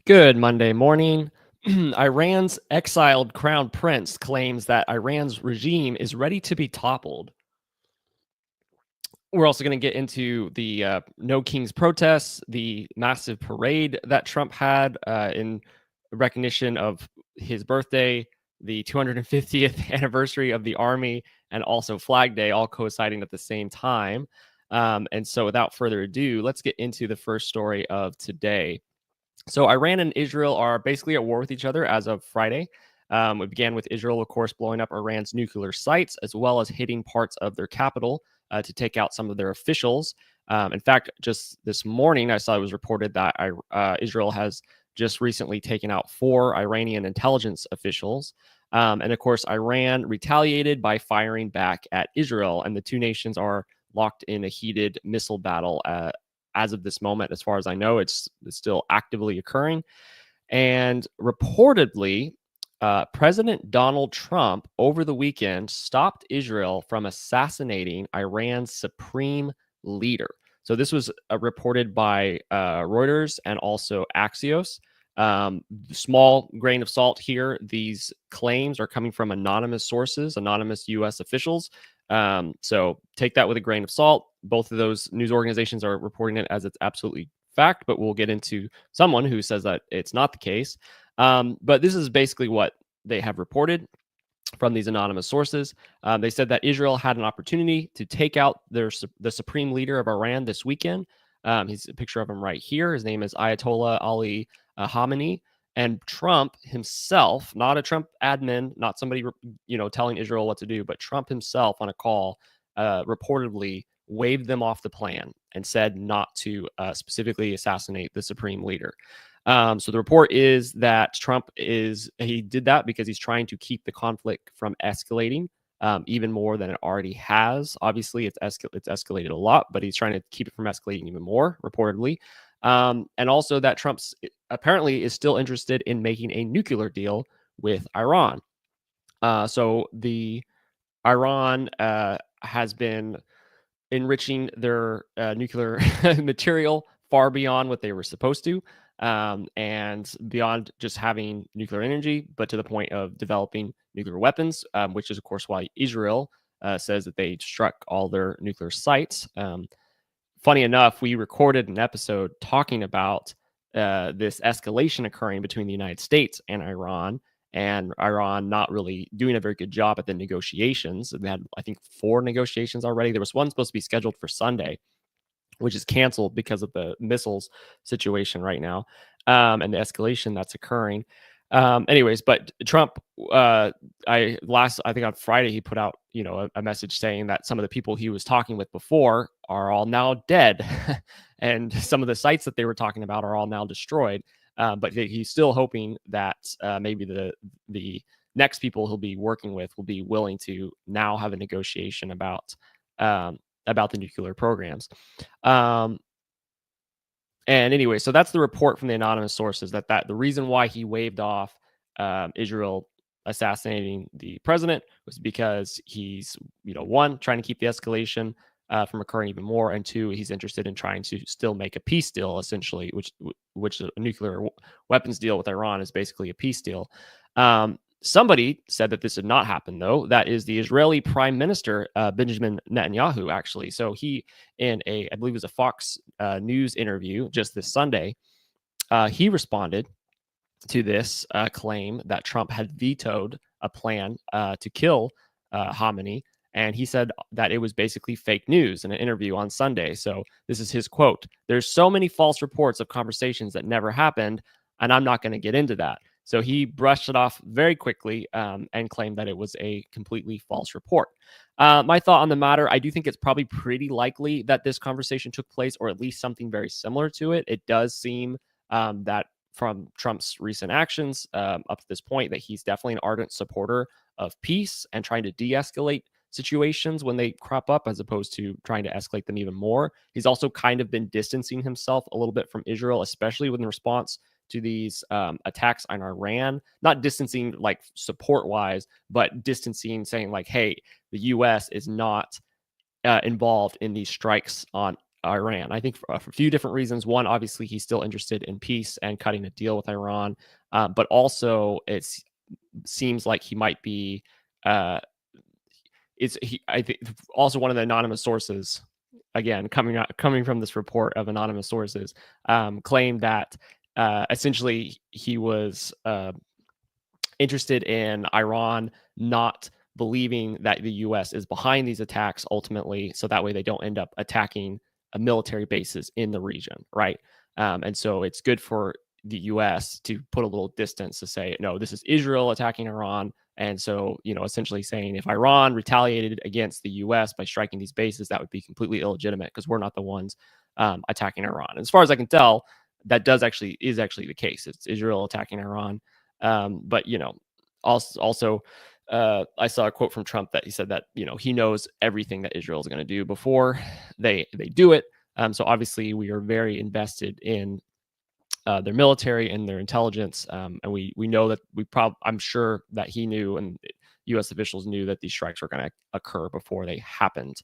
Good Monday morning. Iran's exiled crown prince claims that Iran's regime is ready to be toppled. We're also going to get into the No Kings protests, the massive parade that Trump had in recognition of his birthday, the 250th anniversary of the army, and also Flag Day, all coinciding at the same time. And so, without further ado, let's get into the first story of today. So Iran and Israel are basically at war with each other as of Friday. It began with Israel, of course, blowing up Iran's nuclear sites, as well as hitting parts of their capital to take out some of their officials. In fact, just this morning, I saw it was reported that Israel has just recently taken out 4 Iranian intelligence officials. And of course, Iran retaliated by firing back at Israel, and the two nations are locked in a heated missile battle as of this moment. As far as I know, it's still actively occurring. And reportedly, President Donald Trump over the weekend stopped Israel from assassinating Iran's supreme leader. So this was reported by Reuters and also Axios. Small grain of salt here. These claims are coming from anonymous sources, anonymous U.S. officials. So take that with a grain of salt. Both of those news organizations are reporting it as it's absolutely fact, but we'll get into someone who says that it's not the case. But this is basically what they have reported from these anonymous sources. They said that Israel had an opportunity to take out the supreme leader of Iran this weekend. He's a picture of him right here. His name is Ayatollah Ali Khamenei. And Trump himself, not a Trump admin, not somebody telling Israel what to do, but Trump himself on a call reportedly waved them off the plan and said not to specifically assassinate the supreme leader. So the report is that he did that because he's trying to keep the conflict from escalating even more than it already has. Obviously, it's escalated a lot, but he's trying to keep it from escalating even more, reportedly. And also that Trump apparently is still interested in making a nuclear deal with Iran. So the Iran has been enriching their nuclear material far beyond what they were supposed to, and beyond just having nuclear energy, but to the point of developing nuclear weapons, which is, of course, why Israel says that they struck all their nuclear sites. Funny enough, we recorded an episode talking about this escalation occurring between the United States and Iran not really doing a very good job at the negotiations. They had, I think, 4 negotiations already. There was one supposed to be scheduled for Sunday, which is canceled because of the missiles situation right now, and the escalation that's occurring. Anyways, but Trump, I think on Friday, he put out, a message saying that some of the people he was talking with before are all now dead. And some of the sites that they were talking about are all now destroyed. But he's still hoping that maybe the next people he'll be working with will be willing to now have a negotiation about the nuclear programs. And anyway, so that's the report from the anonymous sources that the reason why he waved off Israel assassinating the president was because he's, one, trying to keep the escalation from occurring even more, and 2, he's interested in trying to still make a peace deal, essentially, which a nuclear weapons deal with Iran is basically a peace deal. Somebody said that this did not happen, though. That is the Israeli Prime Minister, Benjamin Netanyahu, actually. So he, in I believe it was a Fox News interview just this Sunday, he responded to this claim that Trump had vetoed a plan to kill Khamenei. And he said that it was basically fake news in an interview on Sunday. So this is his quote: "There's so many false reports of conversations that never happened, and I'm not going to get into that." So he brushed it off very quickly and claimed that it was a completely false report. My thought on the matter, I do think it's probably pretty likely that this conversation took place, or at least something very similar to it. It does seem that from Trump's recent actions up to this point, that he's definitely an ardent supporter of peace and trying to de-escalate situations when they crop up, as opposed to trying to escalate them even more. He's also kind of been distancing himself a little bit from Israel, especially in response to these attacks on Iran. Not distancing like support wise, but distancing, saying like, hey, the U.S. is not involved in these strikes on Iran. I think for a few different reasons. One, obviously, he's still interested in peace and cutting a deal with Iran, but also it seems like he might be. I think also one of the anonymous sources, again coming from this report of anonymous sources, claimed that essentially he was interested in Iran not believing that the U.S. is behind these attacks ultimately, so that way they don't end up attacking military bases in the region, right? And so it's good for the U.S. to put a little distance to say, no, this is Israel attacking Iran. And so, essentially saying if Iran retaliated against the U.S. by striking these bases, that would be completely illegitimate because we're not the ones attacking Iran. And as far as I can tell, that is actually the case. It's Israel attacking Iran. But also, I saw a quote from Trump that he said that he knows everything that Israel is going to do before they do it. So obviously, we are very invested in their military and their intelligence, and we know that I'm sure that he knew and U.S. officials knew that these strikes were going to occur before they happened,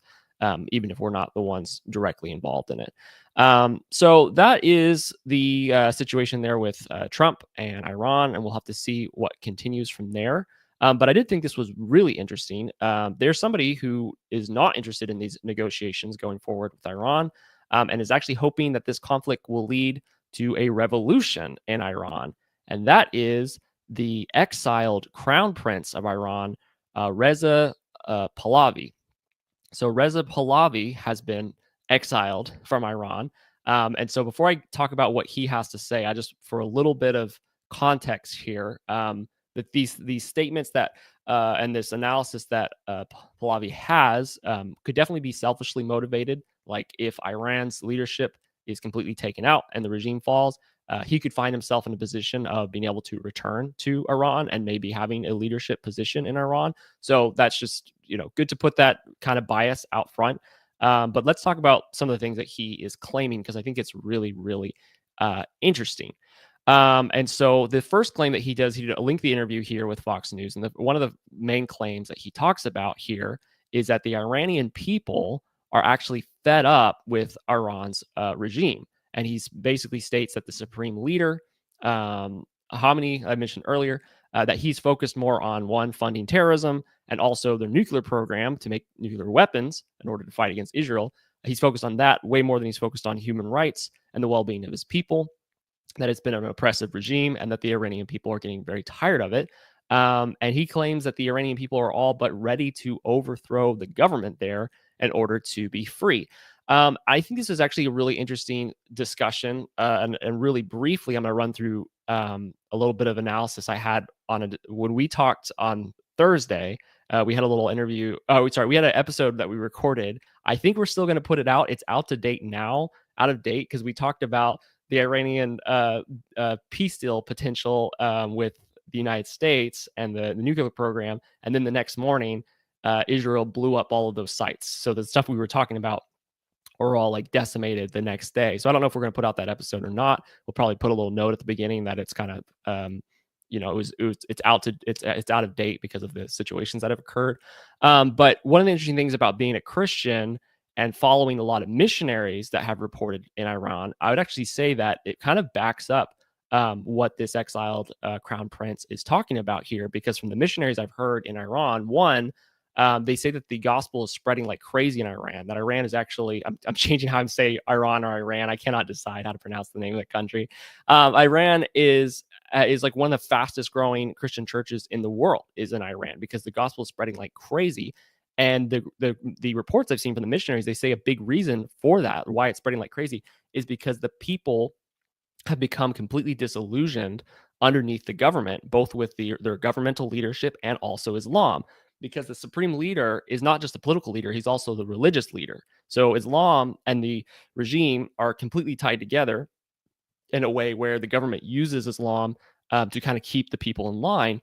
even if we're not the ones directly involved in it. So that is the situation there with Trump and Iran, and we'll have to see what continues from there. But I did think this was really interesting. There's somebody who is not interested in these negotiations going forward with Iran, and is actually hoping that this conflict will lead to a revolution in Iran. And that is the exiled crown prince of Iran, Reza Pahlavi. So Reza Pahlavi has been exiled from Iran. And so before I talk about what he has to say, I just, for a little bit of context here, that these statements that and this analysis that Pahlavi has could definitely be selfishly motivated. Like if Iran's leadership is completely taken out and the regime falls, he could find himself in a position of being able to return to Iran and maybe having a leadership position in Iran. So that's just, good to put that kind of bias out front. But let's talk about some of the things that he is claiming, because I think it's really, really interesting. And so the first claim that he does, he did a lengthy interview here with Fox News. And one of the main claims that he talks about here is that the Iranian people are actually fed up with Iran's regime. And he basically states that the supreme leader, Khamenei, I mentioned earlier, that he's focused more on, one, funding terrorism, and also their nuclear program to make nuclear weapons in order to fight against Israel. He's focused on that way more than he's focused on human rights and the well-being of his people, that it's been an oppressive regime, and that the Iranian people are getting very tired of it. And he claims that the Iranian people are all but ready to overthrow the government there in order to be free. I think this is actually a really interesting discussion. And really briefly, I'm going to run through a little bit of analysis I had on when we talked on Thursday. We had a little interview. Oh, sorry. We had an episode that we recorded. I think we're still going to put it out. It's out of date, because we talked about the Iranian peace deal potential with the United States and the nuclear program. And then the next morning, Israel blew up all of those sites. So the stuff we were talking about were all like decimated the next day. So I don't know if we're going to put out that episode or not. We'll probably put a little note at the beginning that it's kind of it's out of date because of the situations that have occurred. But one of the interesting things about being a Christian and following a lot of missionaries that have reported in Iran, I would actually say that it kind of backs up what this exiled crown prince is talking about here, because from the missionaries I've heard in Iran, one, they say that the gospel is spreading like crazy in Iran, that Iran is actually, I'm changing how I'm saying Iran or Iran. I cannot decide how to pronounce the name of the country. Iran is like one of the fastest growing Christian churches in the world is in Iran, because the gospel is spreading like crazy. And the reports I've seen from the missionaries, they say a big reason for that, why it's spreading like crazy, is because the people have become completely disillusioned underneath the government, both with their governmental leadership and also Islam, because the supreme leader is not just a political leader, he's also the religious leader. So Islam and the regime are completely tied together in a way where the government uses Islam to kind of keep the people in line.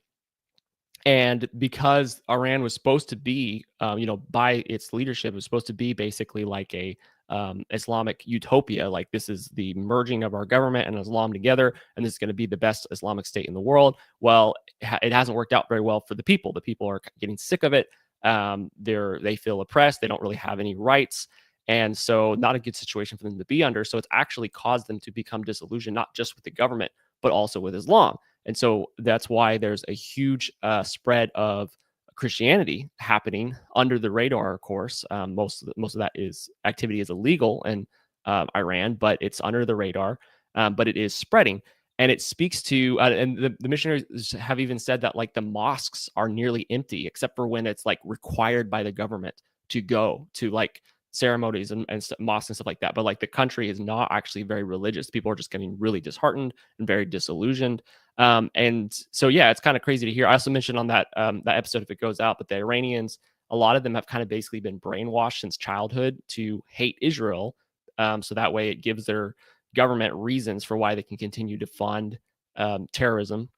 And because Iran was supposed to be, by its leadership, it was supposed to be basically like a Islamic utopia. Like, this is the merging of our government and Islam together, and this is going to be the best Islamic state in the world. Well, it hasn't worked out very well for the people. The people are getting sick of it. They feel oppressed. They don't really have any rights. And so not a good situation for them to be under. So it's actually caused them to become disillusioned, not just with the government, but also with Islam. And so that's why there's a huge spread of Christianity happening under the radar. Of course, most of that is activity is illegal in Iran, but it's under the radar. But it is spreading, and it speaks to and the missionaries have even said that like the mosques are nearly empty, except for when it's like required by the government to go to like ceremonies and mosques and stuff like that. But like the country is not actually very religious. People are just getting really disheartened and very disillusioned. And so yeah, it's kind of crazy to hear. I also mentioned on that episode, if it goes out, but the Iranians, a lot of them have kind of basically been brainwashed since childhood to hate Israel. So that way it gives their government reasons for why they can continue to fund terrorism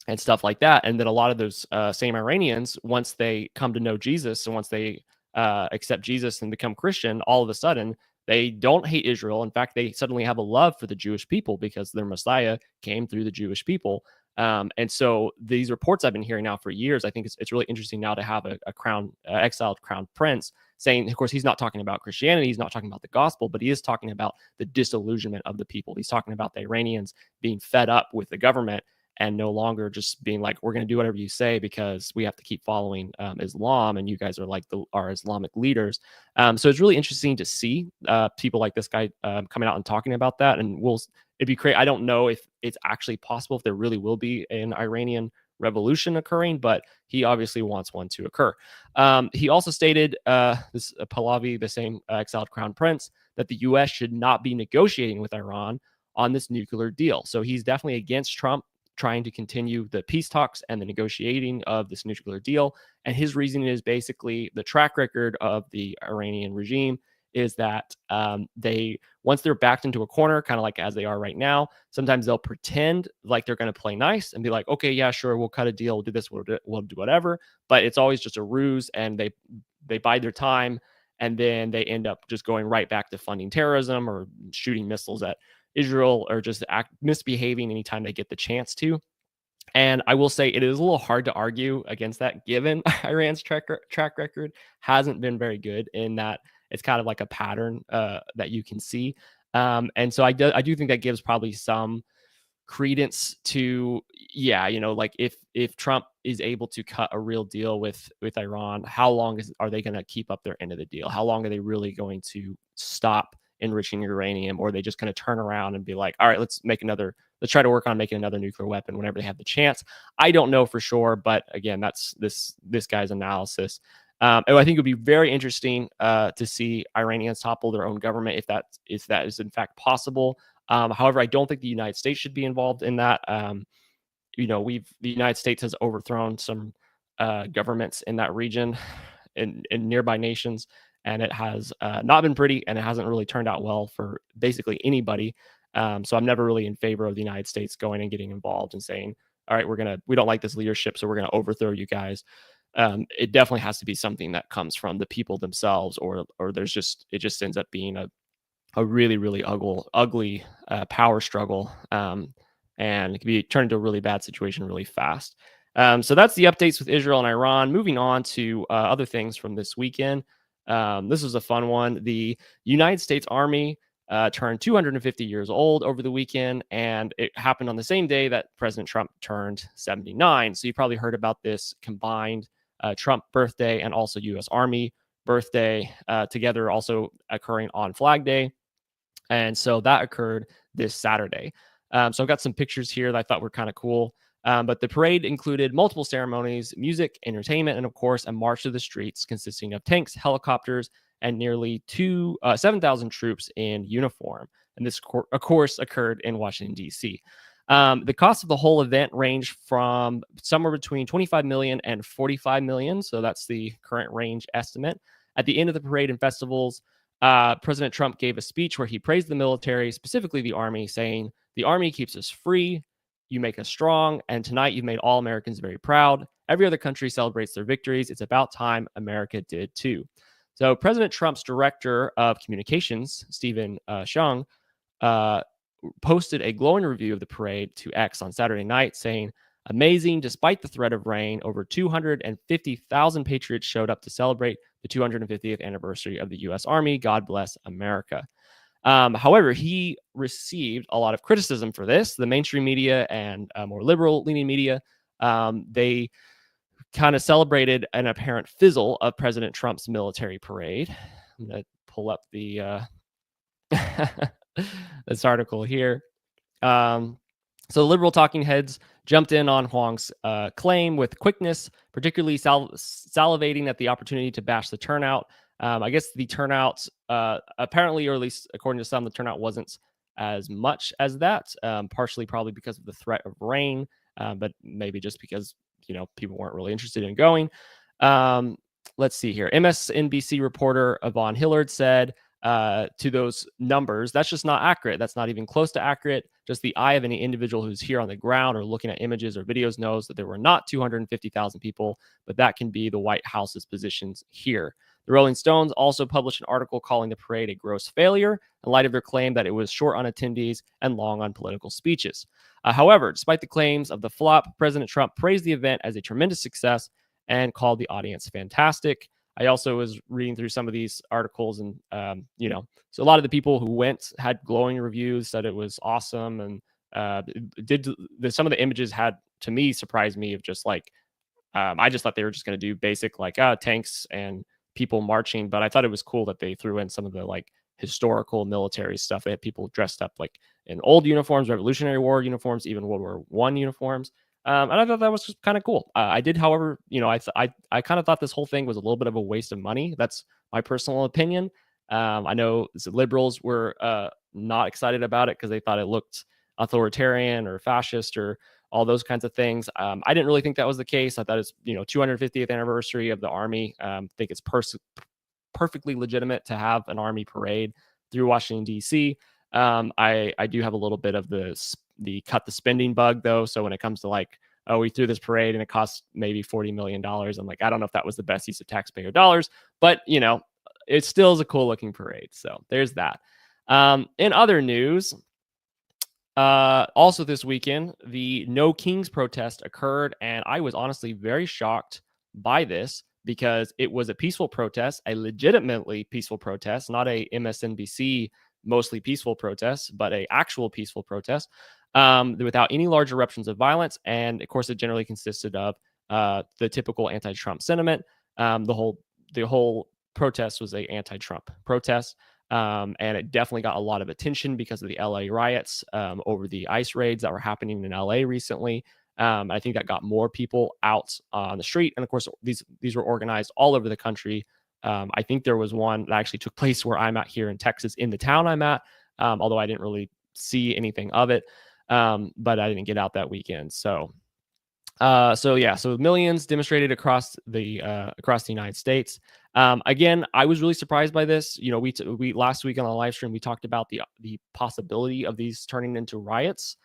and stuff like that. And then a lot of those same Iranians, once they come to know Jesus and once they accept Jesus and become Christian, all of a sudden they don't hate Israel. In fact, they suddenly have a love for the Jewish people because their Messiah came through the Jewish people. And so these reports I've been hearing now for years, I think it's really interesting now to have a exiled crown prince saying, of course, he's not talking about Christianity, he's not talking about the gospel, but he is talking about the disillusionment of the people. He's talking about the Iranians being fed up with the government and no longer just being like, we're going to do whatever you say because we have to keep following Islam, and you guys are like our Islamic leaders. So it's really interesting to see people like this guy coming out and talking about that. And it'd be great. I don't know if it's actually possible, if there really will be an Iranian revolution occurring, but he obviously wants one to occur. He also stated, this Pahlavi, the same exiled crown prince, that the U.S. should not be negotiating with Iran on this nuclear deal. So he's definitely against Trump trying to continue the peace talks and the negotiating of this nuclear deal. And his reasoning is basically the track record of the Iranian regime is that once they're backed into a corner, kind of like as they are right now, sometimes they'll pretend like they're going to play nice and be like, okay, yeah, sure, we'll cut a deal, we'll do this, we'll do whatever. But it's always just a ruse, and they bide their time, and then they end up just going right back to funding terrorism or shooting missiles at Israel, or just misbehaving anytime they get the chance to. And I will say it is a little hard to argue against that, given Iran's track record hasn't been very good, in that it's kind of like a pattern that you can see. And so I do think that gives probably some credence to, yeah, like if Trump is able to cut a real deal with Iran, how long are they going to keep up their end of the deal? How long are they really going to stop enriching uranium, or are they just going to turn around and be like, all right, let's try to work on making another nuclear weapon whenever they have the chance? I don't know for sure, but again, that's this guy's analysis. And I think it would be very interesting to see Iranians topple their own government if that is in fact possible. However, I don't think the United States should be involved in that. The United States has overthrown some governments in that region, in nearby nations, and it has not been pretty, and it hasn't really turned out well for basically anybody. So I'm never really in favor of the United States going and getting involved and saying, all right, we don't like this leadership, so we're going to overthrow you guys. It definitely has to be something that comes from the people themselves, or it just ends up being a really, really ugly power struggle, and it can be turned into a really bad situation really fast. So that's the updates with Israel and Iran. Moving on to other things from this weekend. This was a fun one. The United States Army turned 250 years old over the weekend, and it happened on the same day that President Trump turned 79. So you probably heard about this combined Trump birthday and also U.S. Army birthday together, also occurring on Flag Day. And so that occurred this Saturday. So I've got some pictures here that I thought were kind of cool. But the parade included multiple ceremonies, music, entertainment, and of course, a march to the streets consisting of tanks, helicopters, and nearly 7,000 troops in uniform. And this, of course, occurred in Washington, D.C. The cost of the whole event ranged from somewhere between 25 million and 45 million. So that's the current range estimate. At the end of the parade and festivals, President Trump gave a speech where he praised the military, specifically the Army, saying, "The Army keeps us free. You make us strong. And tonight you've made all Americans very proud. Every other country celebrates their victories. It's about time America did too." So President Trump's director of communications, Stephen Chung, posted a glowing review of the parade to X on Saturday night, saying, "Amazing. Despite the threat of rain, over 250,000 patriots showed up to celebrate the 250th anniversary of the U.S. Army. God bless America. However, he received a lot of criticism for this. The mainstream media and more liberal-leaning media, they kind of celebrated an apparent fizzle of President Trump's military parade. I'm going to pull up the this article here. So liberal talking heads jumped in on Huang's claim with quickness, particularly salivating at the opportunity to bash the turnout. I guess the turnout, apparently, or at least according to some, the turnout wasn't as much as that, partially probably because of the threat of rain, but maybe just because, people weren't really interested in going. Let's see here. MSNBC reporter Yvonne Hillard said, to those numbers, that's just not accurate. That's not even close to accurate. Just the eye of any individual who's here on the ground or looking at images or videos knows that there were not 250,000 people, but that can be the White House's positions here. The Rolling Stones also published an article calling the parade a gross failure in light of their claim that it was short on attendees and long on political speeches. However, despite the claims of the flop, President Trump praised the event as a tremendous success and called the audience fantastic. I also was reading through some of these articles, and so a lot of the people who went had glowing reviews, said it was awesome, and some of the images had, to me, surprised me of just like I just thought they were just going to do basic like tanks and people marching, but I thought it was cool that they threw in some of the like historical military stuff. They had people dressed up like in old uniforms, Revolutionary War uniforms, even World War I uniforms. And I thought that was just kind of cool. I did, however, I kind of thought this whole thing was a little bit of a waste of money. That's my personal opinion. I know the liberals were not excited about it because they thought it looked authoritarian or fascist or all those kinds of things. I didn't really think that was the case. I thought it's 250th anniversary of the Army. I think it's perfectly legitimate to have an Army parade through Washington, D.C. I do have a little bit of the cut the spending bug, though. So when it comes to like, oh, we threw this parade and it cost maybe $40 million, I'm like, I don't know if that was the best use of taxpayer dollars, but it still is a cool looking parade. So there's that. In other news, also this weekend, the No Kings protest occurred, and I was honestly very shocked by this because it was a peaceful protest, a legitimately peaceful protest, not a MSNBC mostly peaceful protest, but a actual peaceful protest, without any large eruptions of violence. And of course, it generally consisted of the typical anti-Trump sentiment. The whole protest was a anti-Trump protest. And it definitely got a lot of attention because of the LA riots over the ICE raids that were happening in LA recently. I think that got more people out on the street. And of course, these were organized all over the country. I think there was one that actually took place where I'm at here in Texas, in the town I'm at, although I didn't really see anything of it. But I didn't get out that weekend. So millions demonstrated across the United States. Again, I was really surprised by this. We last week on the live stream we talked about the possibility of these turning into riots,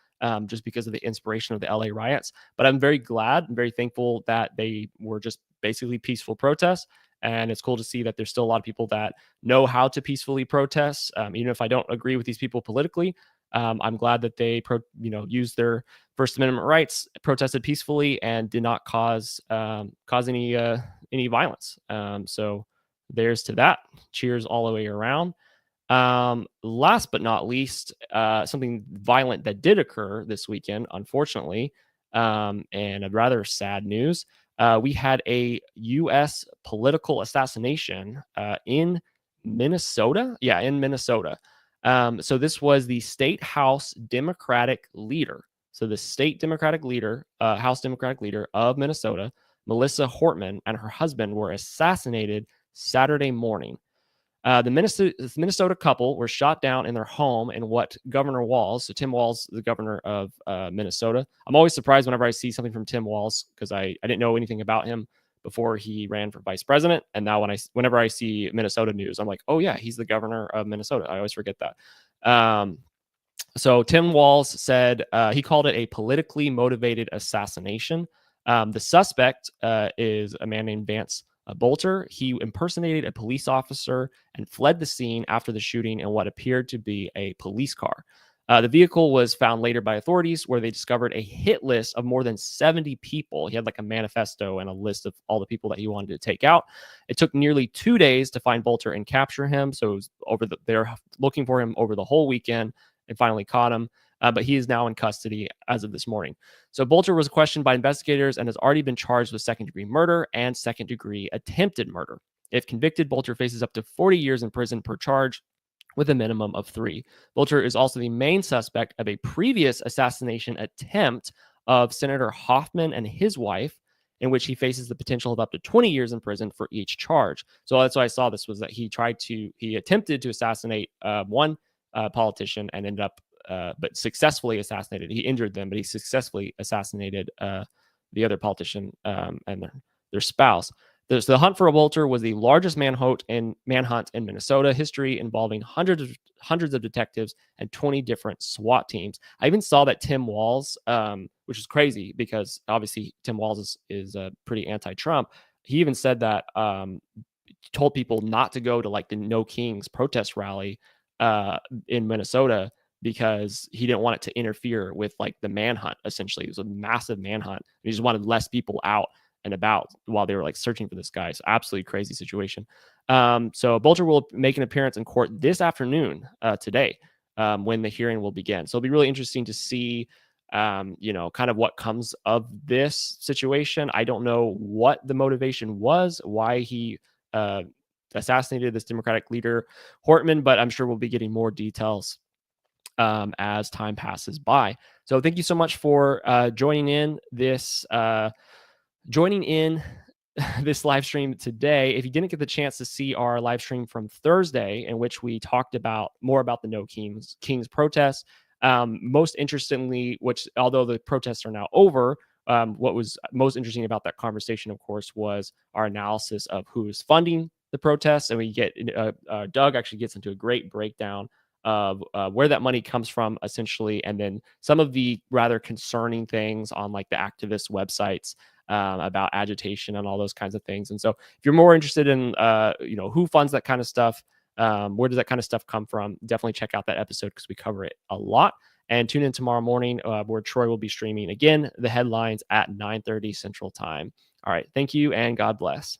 just because of the inspiration of the LA riots. But I'm very glad and very thankful that they were just basically peaceful protests. And it's cool to see that there's still a lot of people that know how to peacefully protest, even if I don't agree with these people politically. I'm glad that they used their First Amendment rights, protested peacefully, and did not cause any violence. So there's to that. Cheers all the way around. Last but not least, something violent that did occur this weekend, unfortunately, and a rather sad news. We had a U.S. political assassination in Minnesota. Yeah, in Minnesota. So this was the state House Democratic leader. So the state Democratic leader, House Democratic leader of Minnesota, Melissa Hortman, and her husband were assassinated Saturday morning. The Minnesota couple were shot down in their home in what Governor Walz, so Tim Walz, the governor of Minnesota. I'm always surprised whenever I see something from Tim Walz because I didn't know anything about him before he ran for vice president. And now whenever I see Minnesota news, I'm like, oh yeah, he's the governor of Minnesota. I always forget that. So Tim Walz said he called it a politically motivated assassination. The suspect is a man named Vance Bolter. He impersonated a police officer and fled the scene after the shooting in what appeared to be a police car. The vehicle was found later by authorities, where they discovered a hit list of more than 70 people. He had like a manifesto and a list of all the people that he wanted to take out. It took nearly 2 days to find Bolter and capture him. So it was they're looking for him over the whole weekend and finally caught him. But he is now in custody as of this morning. So Bolter was questioned by investigators and has already been charged with second-degree murder and second-degree attempted murder. If convicted, Bolter faces up to 40 years in prison per charge, with a minimum of 3. Bolter is also the main suspect of a previous assassination attempt of Senator Hoffman and his wife, in which he faces the potential of up to 20 years in prison for each charge. So that's why I saw this, was that he attempted to assassinate one politician and ended up, but successfully assassinated. He injured them, but he successfully assassinated the other politician and their spouse. The hunt for a Bolter was the largest manhunt in Minnesota history, involving hundreds of detectives and 20 different SWAT teams. I even saw that Tim Walz, which is crazy because obviously Tim Walz is pretty anti-Trump. He even said that told people not to go to like the No Kings protest rally in Minnesota because he didn't want it to interfere with like the manhunt. Essentially, it was a massive manhunt. He just wanted less people out and about while they were like searching for this guy. So absolutely crazy situation. So Bolter will make an appearance in court this afternoon, today, when the hearing will begin. So it'll be really interesting to see, kind of what comes of this situation. I don't know what the motivation was, why he assassinated this Democratic leader, Hortman, but I'm sure we'll be getting more details as time passes by. So thank you so much for joining in this this live stream today. If you didn't get the chance to see our live stream from Thursday, in which we talked about more about the No Kings protests, most interestingly, which although the protests are now over, what was most interesting about that conversation, of course, was our analysis of who is funding the protests, and we get Doug actually gets into a great breakdown of where that money comes from, essentially, and then some of the rather concerning things on like the activist websites about agitation and all those kinds of things. And so if you're more interested in, who funds that kind of stuff, where does that kind of stuff come from, definitely check out that episode because we cover it a lot. And tune in tomorrow morning where Troy will be streaming again the headlines at 9:30 Central Time. All right. Thank you and God bless.